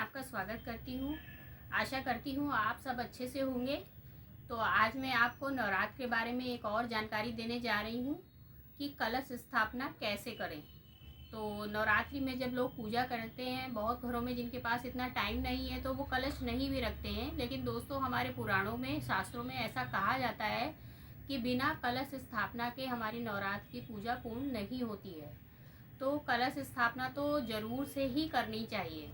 आपका स्वागत करती हूँ। आशा करती हूँ आप सब अच्छे से होंगे। तो आज मैं आपको नवरात्र के बारे में एक और जानकारी देने जा रही हूँ कि कलश स्थापना कैसे करें। तो नवरात्रि में जब लोग पूजा करते हैं, बहुत घरों में जिनके पास इतना टाइम नहीं है तो वो कलश नहीं भी रखते हैं। लेकिन दोस्तों, हमारे पुराणों में, शास्त्रों में ऐसा कहा जाता है कि बिना कलश स्थापना के हमारी नवरात्र की पूजा पूर्ण नहीं होती है। तो कलश स्थापना तो ज़रूर से ही करनी चाहिए।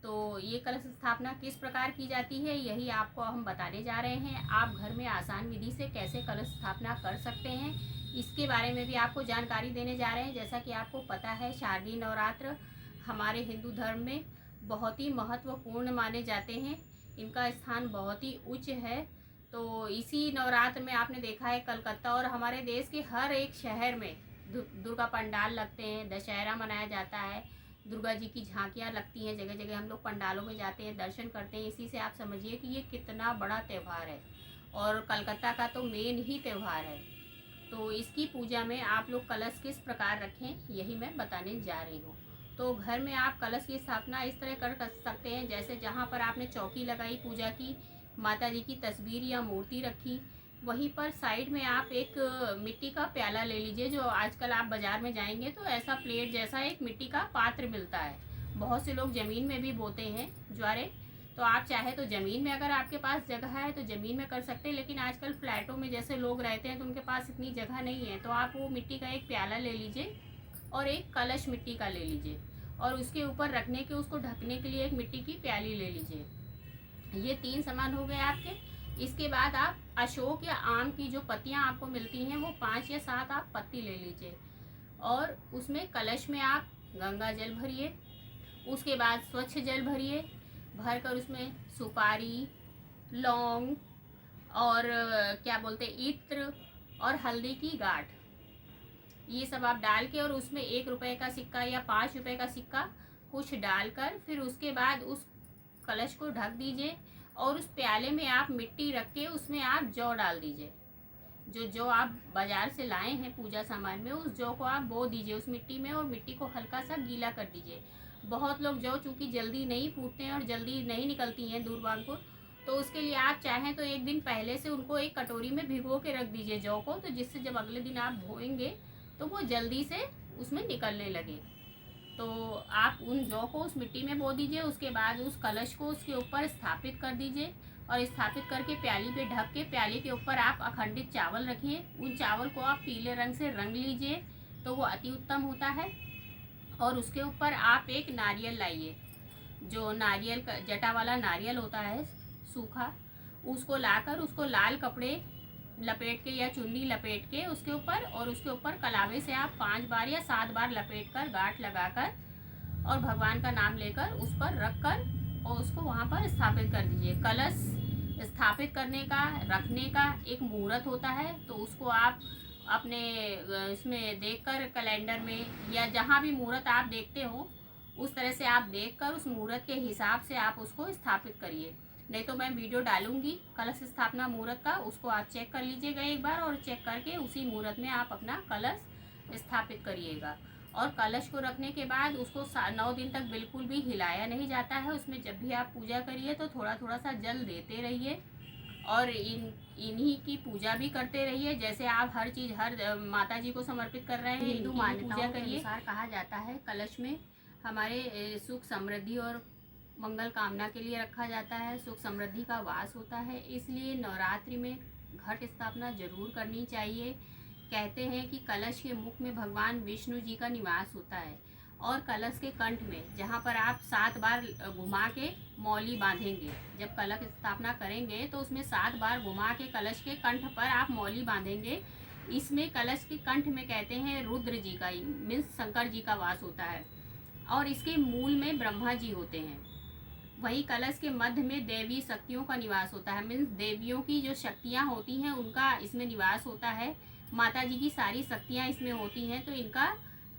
तो ये कलश स्थापना किस प्रकार की जाती है, यही आपको हम बताने जा रहे हैं। आप घर में आसान विधि से कैसे कलश स्थापना कर सकते हैं, इसके बारे में भी आपको जानकारी देने जा रहे हैं। जैसा कि आपको पता है, शारदीय नवरात्र हमारे हिंदू धर्म में बहुत ही महत्वपूर्ण माने जाते हैं। इनका स्थान बहुत ही उच्च है। तो इसी नवरात्र में आपने देखा है, कलकत्ता और हमारे देश के हर एक शहर में दुर्गा पंडाल लगते हैं, दशहरा मनाया जाता है, दुर्गा जी की झांकियाँ लगती हैं। जगह जगह हम लोग पंडालों में जाते हैं, दर्शन करते हैं। इसी से आप समझिए कि ये कितना बड़ा त्यौहार है और कलकत्ता का तो मेन ही त्यौहार है। तो इसकी पूजा में आप लोग कलश किस प्रकार रखें, यही मैं बताने जा रही हूँ। तो घर में आप कलश की स्थापना इस तरह कर सकते हैं, जैसे जहाँ पर आपने चौकी लगाई, पूजा की, माता जी की तस्वीर या मूर्ति रखी, वहीं पर साइड में आप एक मिट्टी का प्याला ले लीजिए। जो आजकल आप बाज़ार में जाएंगे तो ऐसा प्लेट जैसा एक मिट्टी का पात्र मिलता है। बहुत से लोग ज़मीन में भी बोते हैं ज्वारे। तो आप चाहे तो ज़मीन में, अगर आपके पास जगह है तो ज़मीन में कर सकते हैं। लेकिन आजकल फ्लैटों में जैसे लोग रहते हैं तो उनके पास इतनी जगह नहीं है, तो आप वो मिट्टी का एक प्याला ले लीजिए और एक कलश मिट्टी का ले लीजिए और उसके ऊपर रखने के, उसको ढकने के लिए एक मिट्टी की प्याली ले लीजिए। ये 3 सामान हो गए आपके। इसके बाद आप अशोक या आम की जो पत्तियां आपको मिलती हैं वो 5 या 7 आप पत्ती ले लीजिए और उसमें कलश में आप गंगा जल भरिए। उसके बाद स्वच्छ जल भरिए, भरकर उसमें सुपारी, लौंग और क्या बोलते हैं, इत्र और हल्दी की गांठ, ये सब आप डाल के और उसमें 1 रुपए का सिक्का या 5 रुपए का सिक्का कुछ डालकर फिर उसके बाद उस कलश को ढक दीजिए और उस प्याले में आप मिट्टी रख के उसमें आप जौ डाल दीजिए। जो आप बाजार से लाए हैं पूजा सामान में, उस जौ को आप बो दीजिए उस मिट्टी में और मिट्टी को हल्का सा गीला कर दीजिए। बहुत लोग जौ चूँकि जल्दी नहीं फूटते हैं और जल्दी नहीं निकलती हैं दूरबांकुर, तो उसके लिए आप चाहें तो एक दिन पहले से उनको एक कटोरी में भिगो के रख दीजिए जौ को, तो जिससे जब अगले दिन आप धोएंगे तो वो जल्दी से उसमें निकलने लगे। तो आप उन जौ को उस मिट्टी में बो दीजिए। उसके बाद उस कलश को उसके ऊपर स्थापित कर दीजिए और स्थापित करके प्याली पे ढक के प्याली के ऊपर आप अखंडित चावल रखिए। उन चावल को आप पीले रंग से रंग लीजिए तो वो अति उत्तम होता है। और उसके ऊपर आप एक नारियल लाइए, जो नारियल का जटा वाला नारियल होता है सूखा, उसको लाकर उसको लाल कपड़े लपेट के या चुन्नी लपेट के उसके ऊपर, और उसके ऊपर कलावे से आप 5 बार या 7 बार लपेट कर, गांठ लगाकर और भगवान का नाम लेकर उस पर रख कर और उसको वहाँ पर स्थापित कर दीजिए। कलश स्थापित करने का, रखने का एक मुहूर्त होता है, तो उसको आप अपने इसमें देखकर, कैलेंडर में या जहाँ भी मुहूर्त आप देखते हो उस तरह से आप देखकर उस मुहूर्त के हिसाब से आप उसको स्थापित करिए। नहीं तो मैं वीडियो डालूंगी कलश स्थापना मुहूर्त का, उसको आप चेक कर लीजिएगा एक बार और चेक करके उसी मुहूर्त में आप अपना कलश स्थापित करिएगा। और कलश को रखने के बाद उसको 9 दिन तक बिल्कुल भी हिलाया नहीं जाता है। उसमें जब भी आप पूजा करिए तो थोड़ा थोड़ा सा जल देते रहिए और इन्हीं की पूजा भी करते रहिए। जैसे आप हर चीज़ हर माता जी को समर्पित कर रहे हैं, हिंदू मान्यताओं के अनुसार कहा जाता है कलश में हमारे सुख समृद्धि और मंगल कामना के लिए रखा जाता है, सुख समृद्धि का वास होता है। इसलिए नवरात्रि में घट स्थापना जरूर करनी चाहिए। कहते हैं कि कलश के मुख में भगवान विष्णु जी का निवास होता है और कलश के कंठ में, जहाँ पर आप 7 बार घुमा के मौली बांधेंगे, जब कलश स्थापना करेंगे तो उसमें 7 बार घुमा के कलश के कंठ पर आप मौली बांधेंगे। इसमें कलश के कंठ में कहते हैं रुद्र जी का, मीन्स शंकर जी का वास होता है और इसके मूल में ब्रह्मा जी होते हैं। वही कलश के मध्य में देवी शक्तियों का निवास होता है, मीन्स देवियों की जो शक्तियाँ होती हैं उनका इसमें निवास होता है। माता जी की सारी शक्तियाँ इसमें होती हैं। तो इनका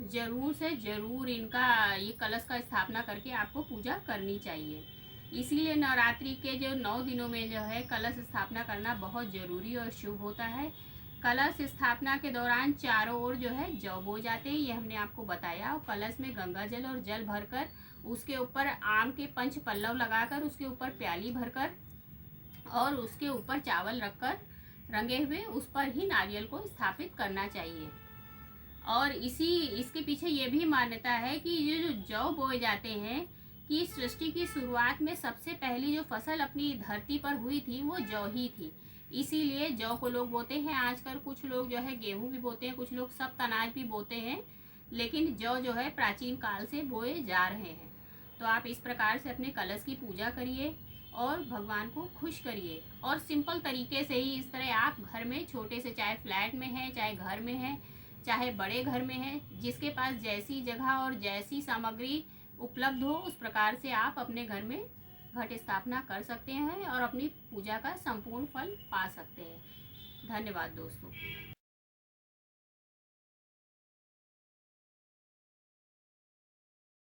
जरूर से ज़रूर इनका ये कलश का स्थापना करके आपको पूजा करनी चाहिए। इसीलिए नवरात्रि के जो 9 दिनों में जो है कलश स्थापना करना बहुत ज़रूरी और शुभ होता है। कलश स्थापना के दौरान चारों ओर जो है जौ बो जाते हैं, ये हमने आपको बताया। और कलश में गंगा जल और जल भरकर उसके ऊपर आम के पंच पल्लव लगाकर उसके ऊपर प्याली भरकर और उसके ऊपर चावल रखकर रंगे हुए उस पर ही नारियल को स्थापित करना चाहिए। और इसके पीछे ये भी मान्यता है कि ये जो जौ बोए जाते हैं कि सृष्टि की शुरुआत में सबसे पहली जो फसल अपनी धरती पर हुई थी वो जौ ही थी, इसीलिए जौ को लोग बोते हैं। आजकल कुछ लोग जो है गेहूं भी बोते हैं, कुछ लोग सब अनाज भी बोते हैं, लेकिन जौ जो है प्राचीन काल से बोए जा रहे हैं। तो आप इस प्रकार से अपने कलश की पूजा करिए और भगवान को खुश करिए। और सिंपल तरीके से ही इस तरह आप घर में छोटे से, चाहे फ्लैट में है, चाहे घर में है, चाहे बड़े घर में है, जिसके पास जैसी जगह और जैसी सामग्री उपलब्ध हो उस प्रकार से आप अपने घर में घट स्थापना कर सकते हैं और अपनी पूजा का संपूर्ण फल पा सकते हैं। धन्यवाद दोस्तों।